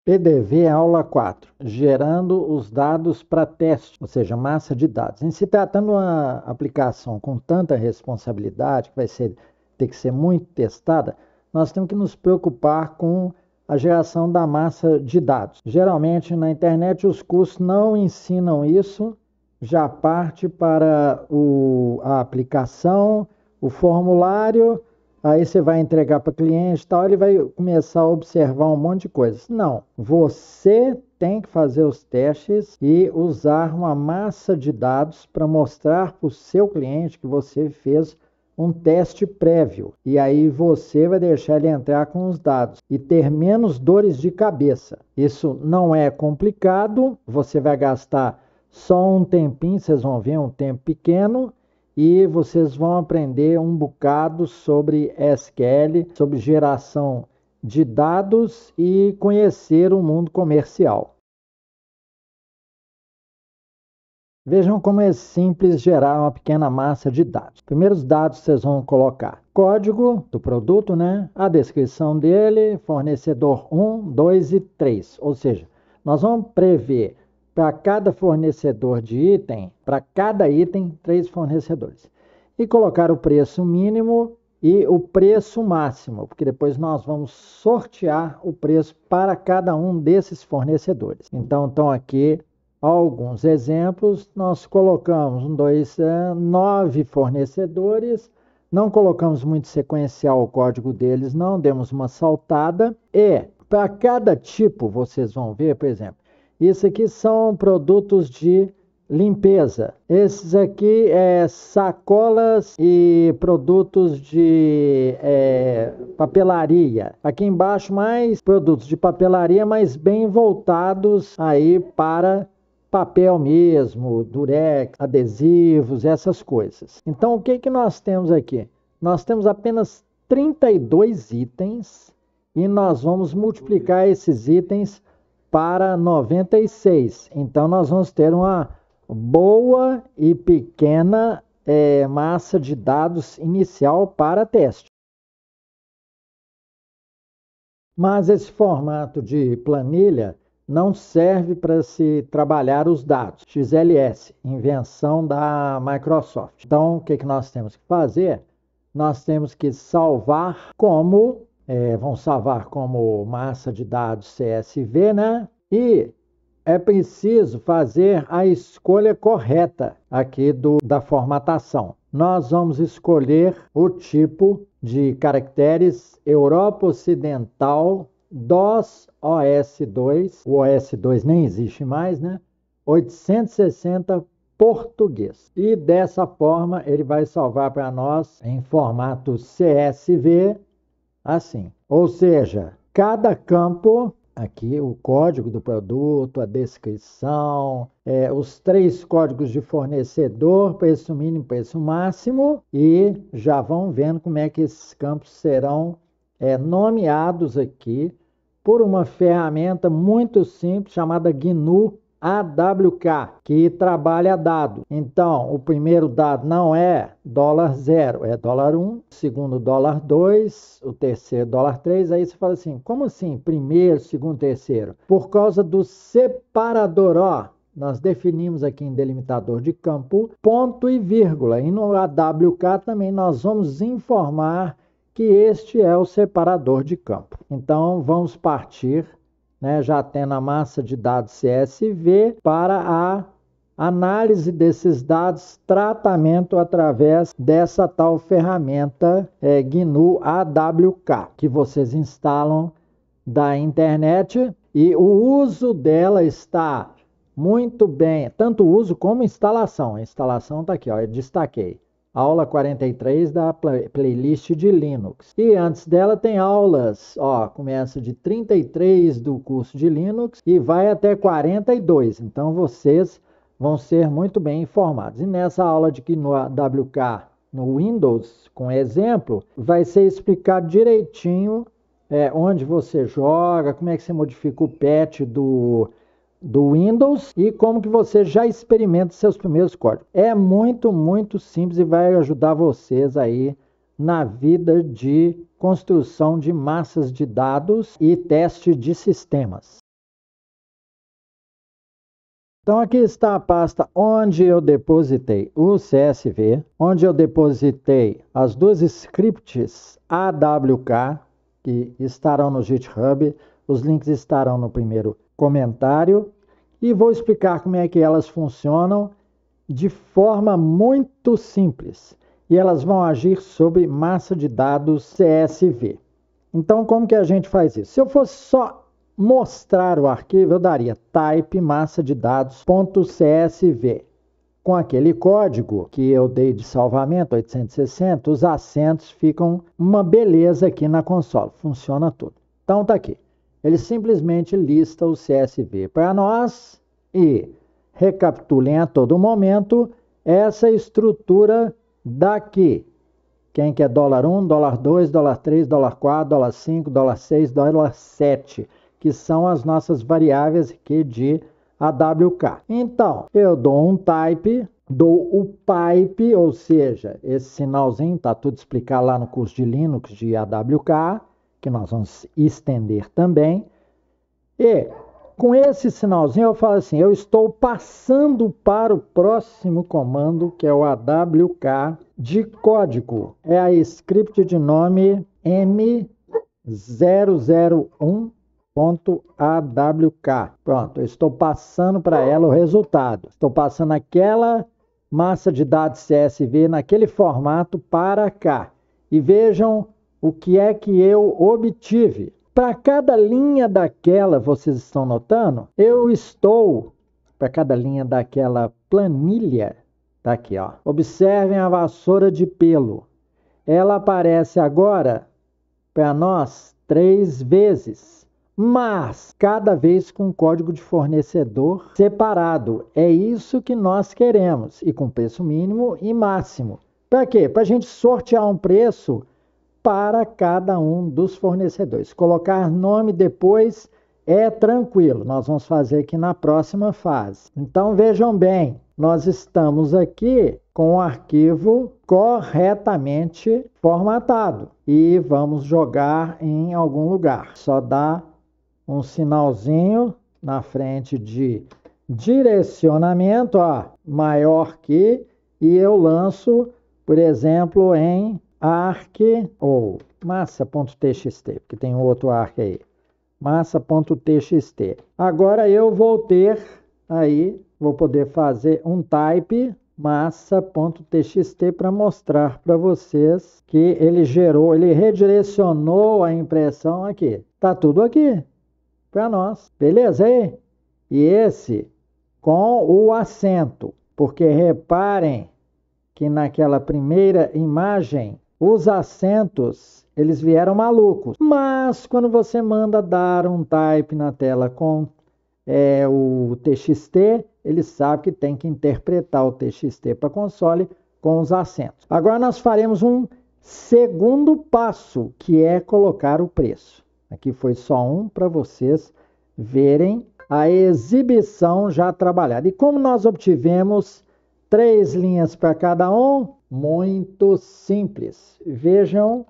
PDV aula 4, gerando os dados para teste, ou seja, massa de dados. Em se tratando de uma aplicação com tanta responsabilidade, que ter que ser muito testada, nós temos que nos preocupar com a geração da massa de dados. Geralmente na internet os cursos não ensinam isso, já parte para a aplicação, o formulário. Aí você vai entregar para o cliente e tal, ele vai começar a observar um monte de coisas. Não, você tem que fazer os testes e usar uma massa de dados para mostrar para o seu cliente que você fez um teste prévio. E aí você vai deixar ele entrar com os dados e ter menos dores de cabeça. Isso não é complicado, você vai gastar só um tempinho, vocês vão ver, um tempo pequeno, e vocês vão aprender um bocado sobre SQL, sobre geração de dados e conhecer o mundo comercial. Vejam como é simples gerar uma pequena massa de dados. Primeiros dados vocês vão colocar código do produto, né? A descrição dele, fornecedor 1, 2 e 3. Ou seja, nós vamos prever para cada fornecedor de item, para cada item, 3 fornecedores. E colocar o preço mínimo e o preço máximo, porque depois nós vamos sortear o preço para cada um desses fornecedores. Então, estão aqui alguns exemplos. Nós colocamos 9 fornecedores, não colocamos muito sequencial o código deles, não, demos uma saltada. E para cada tipo, vocês vão ver, por exemplo, isso aqui são produtos de limpeza. Esses aqui sacolas e produtos de papelaria. Aqui embaixo mais produtos de papelaria, mas bem voltados aí para papel mesmo, durex, adesivos, essas coisas. Então o que nós temos aqui? Nós temos apenas 32 itens e nós vamos multiplicar esses itens para 96. Então, nós vamos ter uma boa e pequena massa de dados inicial para teste. Mas esse formato de planilha não serve para se trabalhar os dados. XLS, invenção da Microsoft. Então, o que nós temos que fazer? Nós temos que salvar como vão salvar como massa de dados CSV, né? E é preciso fazer a escolha correta aqui da formatação. Nós vamos escolher o tipo de caracteres Europa Ocidental DOS OS2, o OS2 nem existe mais, né? 860 português. E dessa forma ele vai salvar para nós em formato CSV, assim. Ou seja, cada campo, aqui o código do produto, a descrição, os 3 códigos de fornecedor, preço mínimo, preço máximo, e já vão vendo como é que esses campos serão nomeados aqui por uma ferramenta muito simples chamada GNU AWK, que trabalha dado. Então, o primeiro dado não é $0, é $1, o segundo $2, o terceiro $3. Aí você fala assim, como assim primeiro, segundo, terceiro? Por causa do separador, ó. Nós definimos aqui em delimitador de campo ponto e vírgula. E no AWK também nós vamos informar que este é o separador de campo. Então, vamos partir, já tendo a massa de dados CSV, para a análise desses dados, tratamento através dessa tal ferramenta GNU AWK, que vocês instalam da internet, e o uso dela está muito bem, tanto o uso como instalação. A instalação está aqui, ó, eu destaquei. Aula 43 da playlist de Linux. E antes dela tem aulas, ó, começa de 33 do curso de Linux e vai até 42. Então vocês vão ser muito bem informados. E nessa aula de GNU AWK no Windows, com exemplo, vai ser explicado direitinho onde você joga, como é que você modifica o patch do Windows e como que você já experimenta seus primeiros códigos. É muito, muito simples e vai ajudar vocês aí na vida de construção de massas de dados e teste de sistemas. Então aqui está a pasta onde eu depositei o CSV, onde eu depositei as duas scripts AWK, que estarão no GitHub, os links estarão no primeiro comentário, e vou explicar como é que elas funcionam de forma muito simples. E elas vão agir sobre massa de dados CSV. Então, como que a gente faz isso? Se eu fosse só mostrar o arquivo, eu daria type massa de dados.csv. Com aquele código que eu dei de salvamento, 860, os acentos ficam uma beleza aqui na console. Funciona tudo. Então, tá aqui. Ele simplesmente lista o CSV para nós e recapitulem a todo momento essa estrutura daqui. Quem quer $1, $2, $3, $4, $5, $6, $7, que são as nossas variáveis aqui de AWK. Então, eu dou um type, dou o pipe, ou seja, esse sinalzinho, está tudo explicado lá no curso de Linux de AWK, que nós vamos estender também. E com esse sinalzinho eu falo assim, eu estou passando para o próximo comando, que é o AWK de código. É a script de nome M001.awk. Pronto, eu estou passando para ela o resultado. Estou passando aquela massa de dados CSV naquele formato para cá. E vejam o que é que eu obtive. Para cada linha daquela, vocês estão notando? Eu estou, para cada linha daquela planilha, tá aqui, ó. Observem a vassoura de pelo. Ela aparece agora para nós 3 vezes, mas cada vez com código de fornecedor separado. É isso que nós queremos, e com preço mínimo e máximo. Para quê? Para a gente sortear um preço para cada um dos fornecedores. Colocar nome depois é tranquilo. Nós vamos fazer aqui na próxima fase. Então vejam bem, nós estamos aqui com o arquivo corretamente formatado e vamos jogar em algum lugar. Só dá um sinalzinho na frente de direcionamento, ó, maior que, e eu lanço, por exemplo, em arc ou massa.txt, porque tem um outro arc aí, massa.txt. Agora eu vou ter aí, vou poder fazer um type massa.txt para mostrar para vocês que ele gerou, ele redirecionou a impressão aqui. Tá tudo aqui para nós, beleza aí? E esse com o acento, porque reparem que naquela primeira imagem os acentos, eles vieram malucos. Mas quando você manda dar um type na tela com o TXT, ele sabe que tem que interpretar o TXT para console com os acentos. Agora nós faremos um segundo passo, que é colocar o preço. Aqui foi só um para vocês verem a exibição já trabalhada. E como nós obtivemos 3 linhas para cada um? Muito simples. Vejam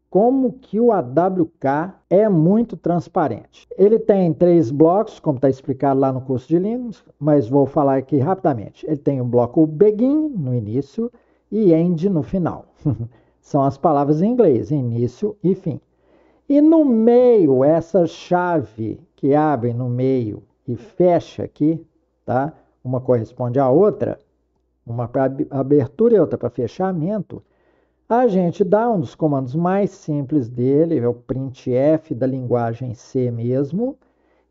como que o AWK é muito transparente. Ele tem 3 blocos, como está explicado lá no curso de Linux, mas vou falar aqui rapidamente. Ele tem o bloco begin no início e end no final. São as palavras em inglês, início e fim. E no meio, essa chave que abre no meio e fecha aqui, tá? Uma corresponde à outra, uma para abertura e outra para fechamento, a gente dá um dos comandos mais simples dele, é o printf da linguagem C mesmo,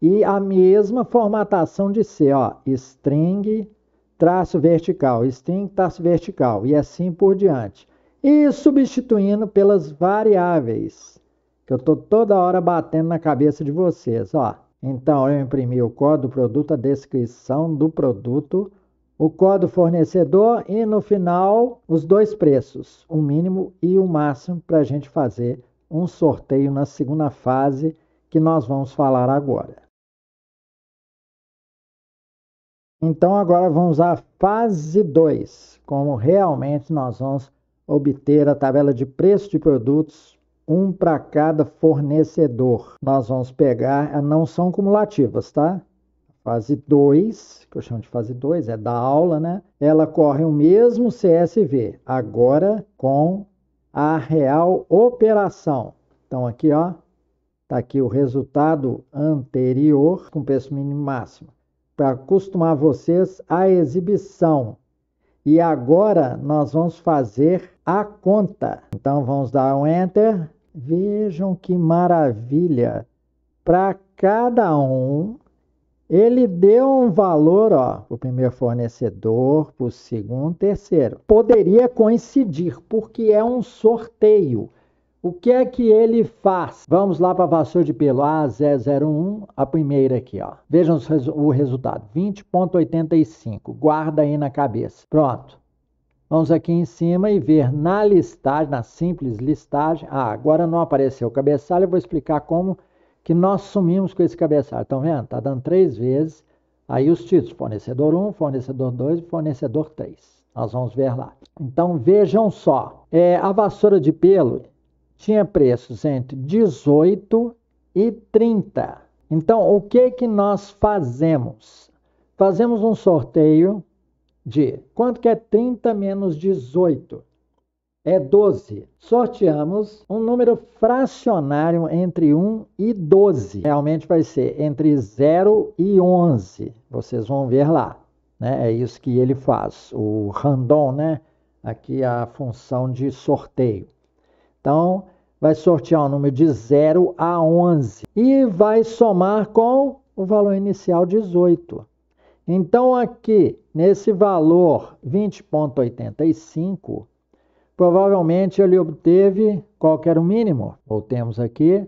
e a mesma formatação de C, ó, string, traço vertical, string, traço vertical, e assim por diante. E substituindo pelas variáveis, que eu estou toda hora batendo na cabeça de vocês, ó. Então, eu imprimi o código do produto, a descrição do produto, o código fornecedor e no final os 2 preços, o mínimo e o máximo, para a gente fazer um sorteio na segunda fase que nós vamos falar agora. Então agora vamos à fase 2, como realmente nós vamos obter a tabela de preço de produtos, um para cada fornecedor. Nós vamos pegar, não são cumulativas, tá? Fase 2, que eu chamo de fase 2, é da aula, né? Ela corre o mesmo CSV, agora com a real operação. Então aqui, ó, tá aqui o resultado anterior com preço mínimo e máximo, para acostumar vocês à exibição. E agora nós vamos fazer a conta. Então vamos dar um Enter. Vejam que maravilha! Para cada um, ele deu um valor, ó, para o primeiro fornecedor, para o segundo, terceiro. Poderia coincidir, porque é um sorteio. O que é que ele faz? Vamos lá para a vassoura de pelo A001, a primeira aqui, ó. Vejam o resultado, 20,85. Guarda aí na cabeça. Pronto. Vamos aqui em cima e ver na listagem, na simples listagem. Agora não apareceu o cabeçalho, eu vou explicar como que nós sumimos com esse cabeçalho. Estão vendo? Está dando 3 vezes. Aí os títulos, fornecedor 1, fornecedor 2 e fornecedor 3. Nós vamos ver lá. Então vejam só, a vassoura de pelo tinha preços entre 18 e 30. Então o que nós fazemos? Fazemos um sorteio de quanto que é 30 menos 18? É 12. Sorteamos um número fracionário entre 1 e 12. Realmente vai ser entre 0 e 11. Vocês vão ver lá, né? É isso que ele faz. O random, né? Aqui a função de sorteio. Então, vai sortear um número de 0 a 11. E vai somar com o valor inicial 18. Então, aqui, nesse valor 20,85, provavelmente ele obteve, qual que era o mínimo? Voltemos aqui,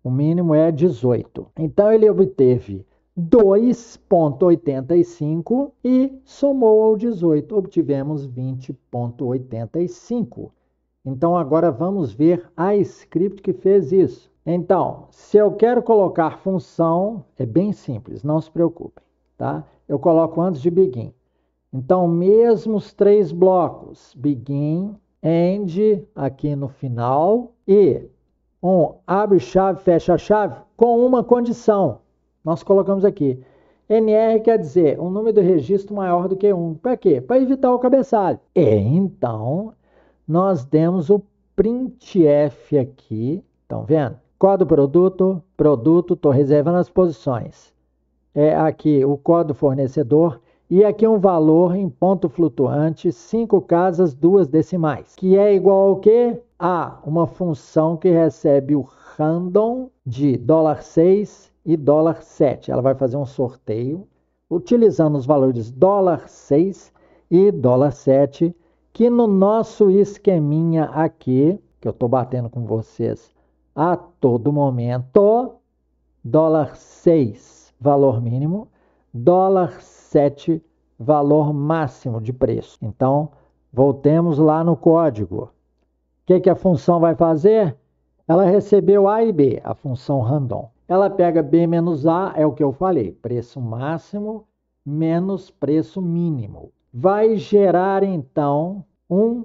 o mínimo é 18. Então, ele obteve 2,85 e somou ao 18, obtivemos 20,85. Então, agora vamos ver a script que fez isso. Então, se eu quero colocar função, é bem simples, não se preocupem, tá? Eu coloco antes de begin. Então, mesmos 3 blocos, begin, end, aqui no final, e um abre chave, fecha chave, com uma condição. Nós colocamos aqui, NR quer dizer um número de registro maior do que 1. Para quê? Para evitar o cabeçalho. Então, nós demos o printf aqui, estão vendo? Código produto, estou reservando as posições. Aqui o código fornecedor e aqui um valor em ponto flutuante, 5 casas, 2 decimais, que é igual ao quê? A uma função que recebe o random de $6 e $7. Ela vai fazer um sorteio utilizando os valores $6 e $7, que no nosso esqueminha aqui, que eu estou batendo com vocês a todo momento, $6 valor mínimo, $7 valor máximo de preço. Então, voltemos lá no código. O que a função vai fazer? Ela recebeu A e B, a função random. Ela pega B menos A, é o que eu falei, preço máximo menos preço mínimo. Vai gerar, então, um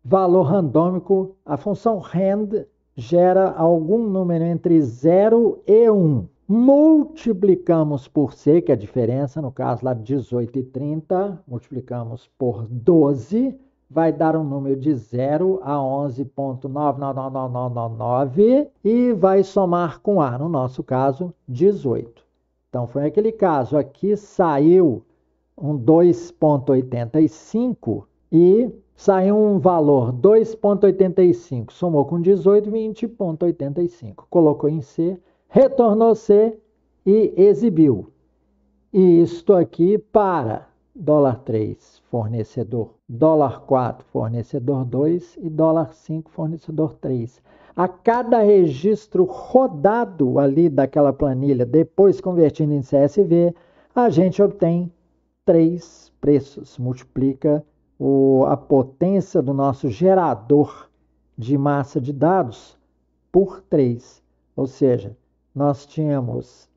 valor randômico. A função rand gera algum número entre 0 e 1. Multiplicamos por C, que é a diferença, no caso lá de 18 e 30, multiplicamos por 12, vai dar um número de 0 a 11,99999 e vai somar com A, no nosso caso, 18. Então, foi aquele caso, aqui saiu um 2,85 e saiu um valor 2,85, somou com 18, 20,85. Colocou em C, retornou C e exibiu. E isto aqui para $3 fornecedor, $4 fornecedor 2 e $5 fornecedor 3. A cada registro rodado ali daquela planilha, depois convertindo em CSV, a gente obtém 3 preços. Multiplica a potência do nosso gerador de massa de dados por 3. Ou seja, nós tínhamos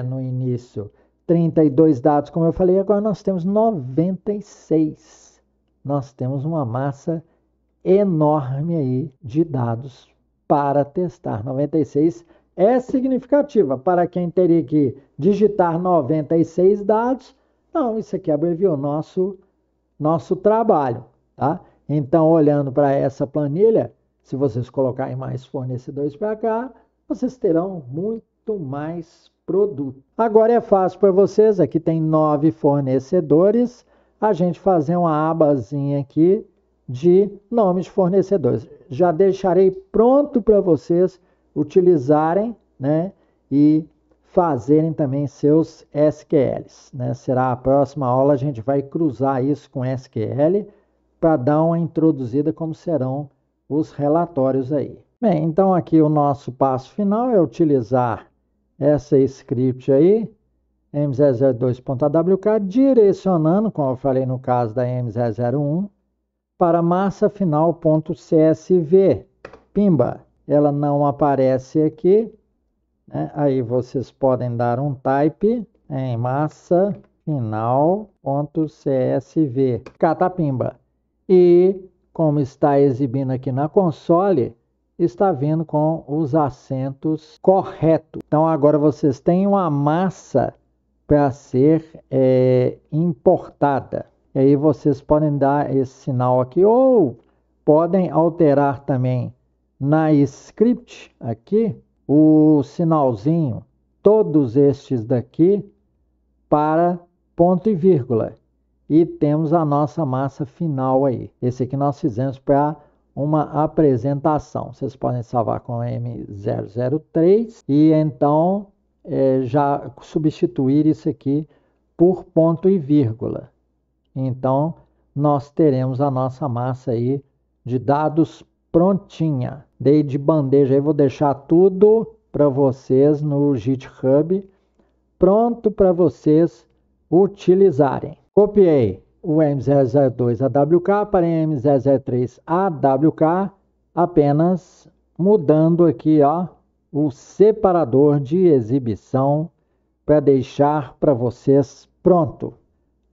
no início 32 dados, como eu falei, agora nós temos 96. Nós temos uma massa enorme aí de dados para testar. 96 é significativa. Para quem teria que digitar 96 dados, não, isso aqui abreviou nosso trabalho, tá? Então, olhando para essa planilha, se vocês colocarem mais fornecedores para cá, vocês terão muito mais produto. Agora é fácil para vocês, aqui tem 9 fornecedores, a gente fazer uma abazinha aqui de nomes de fornecedores. Já deixarei pronto para vocês utilizarem, né, e fazerem também seus SQLs, né? Será a próxima aula, a gente vai cruzar isso com SQL para dar uma introduzida como serão os relatórios aí. Bem, então aqui o nosso passo final é utilizar essa script aí, M002.awk, direcionando, como eu falei no caso da M001, para massa final.csv. Pimba, ela não aparece aqui, né? Aí vocês podem dar um type em massa final.csv, catapimba. E como está exibindo aqui na console, está vindo com os acentos corretos. Então agora vocês têm uma massa para ser importada. E aí vocês podem dar esse sinal aqui ou podem alterar também na script aqui o sinalzinho, todos estes daqui para ponto e vírgula. E temos a nossa massa final aí. Esse aqui nós fizemos para uma apresentação. Vocês podem salvar com M003 e então já substituir isso aqui por ponto e vírgula. Então, nós teremos a nossa massa aí de dados prontinha. Dei de bandeja aí, vou deixar tudo para vocês no GitHub, pronto para vocês utilizarem. Copiei o M002 AWK para M003 AWK, apenas mudando aqui, ó, o separador de exibição para deixar para vocês pronto.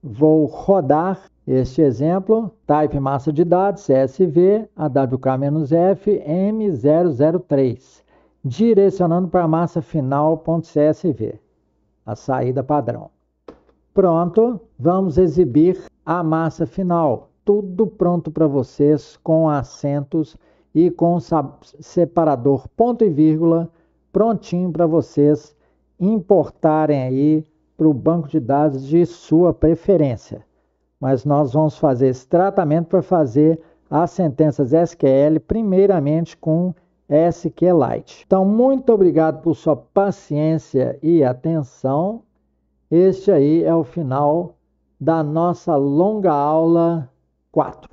Vou rodar este exemplo, type massa de dados, CSV, AWK-F, M003, direcionando para a massa final.csv, a saída padrão. Pronto, vamos exibir a massa final. Tudo pronto para vocês, com acentos e com separador ponto e vírgula, prontinho para vocês importarem aí para o banco de dados de sua preferência. Mas nós vamos fazer esse tratamento para fazer as sentenças SQL, primeiramente com SQLite. Então, muito obrigado por sua paciência e atenção. Este aí é o final da nossa longa aula 4.